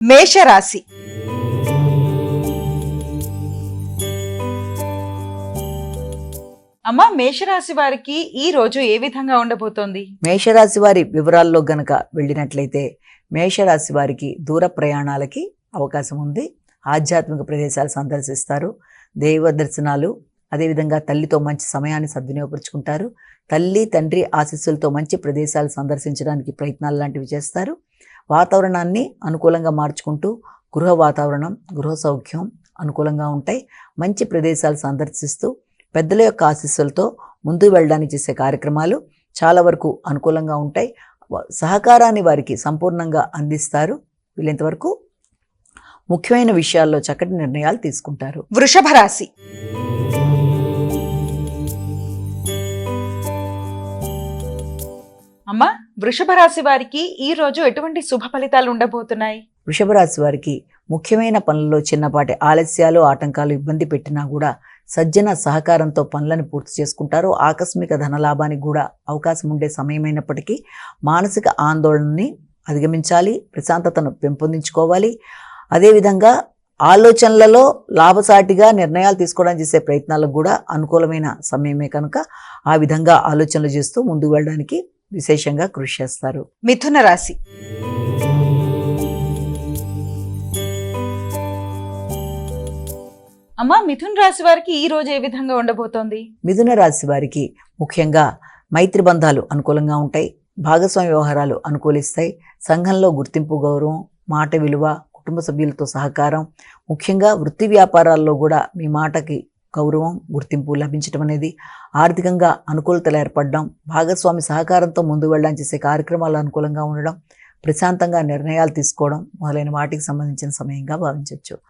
మేషరాశి. అమ్మ, మేషరాశి వారికి ఈ రోజు ఏ విధంగా ఉండబోతోంది? మేషరాశి వారి వివరాల్లో గనక వెళ్ళినట్లయితే మేషరాశి వారికి దూర ప్రయాణాలకి అవకాశం ఉంది. ఆధ్యాత్మిక ప్రదేశాలు సందర్శిస్తారు. దైవ దర్శనాలు, అదేవిధంగా తల్లితో మంచి సమయాన్ని సద్వినియోగపరుచుకుంటారు. తల్లి తండ్రి ఆశీస్సులతో మంచి ప్రదేశాలు సందర్శించడానికి ప్రయత్నాలు లాంటివి చేస్తారు. వాతావరణాన్ని అనుకూలంగా మార్చుకుంటూ గృహ వాతావరణం, గృహ సౌఖ్యం అనుకూలంగా ఉంటాయి. మంచి ప్రదేశాలు సందర్శిస్తూ పెద్దల యొక్క ఆశీస్సులతో ముందుకు వెళ్ళడానికి చేసే కార్యక్రమాలు చాలా వరకు అనుకూలంగా ఉంటాయి. సహకారాన్ని వారికి సంపూర్ణంగా అందిస్తారు. వీళ్ళంతవరకు ముఖ్యమైన విషయాల్లో చక్కటి నిర్ణయాలు తీసుకుంటారు. వృషభ రాశి. అమ్మ, వృషభ రాశి వారికి ఈ రోజు ఎటువంటి శుభ ఫలితాలు ఉండబోతున్నాయి? వృషభ రాశి వారికి ముఖ్యమైన పనుల్లో చిన్నపాటి ఆలస్యాలు, ఆటంకాలు ఇబ్బంది పెట్టినా కూడా సజ్జన సహకారంతో పనులను పూర్తి చేసుకుంటారు. ఆకస్మిక ధనలాభానికి కూడా అవకాశం ఉండే సమయమైనప్పటికీ మానసిక ఆందోళనని అధిగమించాలి, ప్రశాంతతను పెంపొందించుకోవాలి. అదేవిధంగా ఆలోచనలలో లాభసాటిగా నిర్ణయాలు తీసుకోవడానికి చేసే ప్రయత్నాలకు కూడా అనుకూలమైన సమయమే కనుక ఆ విధంగా ఆలోచనలు చేస్తూ ముందుకు వెళ్ళడానికి విశేషంగా కృషి చేస్తారు. మిథున రాశి. అమ్మ, మిథున రాశి వారికి ఈ రోజు ఏ విధంగా ఉండబోతోంది? మిథున రాశి వారికి ముఖ్యంగా మైత్రి బంధాలు అనుకూలంగా ఉంటాయి. భాగస్వామ్య వ్యవహారాలు అనుకూలిస్తాయి. సంఘంలో గుర్తింపు, గౌరవం, మాట విలువ, కుటుంబ సభ్యులతో సహకారం, ముఖ్యంగా వృత్తి వ్యాపారాల్లో కూడా మీ మాటకి గౌరవం, గుర్తింపు లభించడం అనేది, ఆర్థికంగా అనుకూలతలు ఏర్పడడం, భాగస్వామి సహకారంతో ముందు వెళ్ళడానికి చేసే కార్యక్రమాలు అనుకూలంగా ఉండడం, ప్రశాంతంగా నిర్ణయాలు తీసుకోవడం మొదలైన వాటికి సంబంధించిన సమయంగా భావించవచ్చు.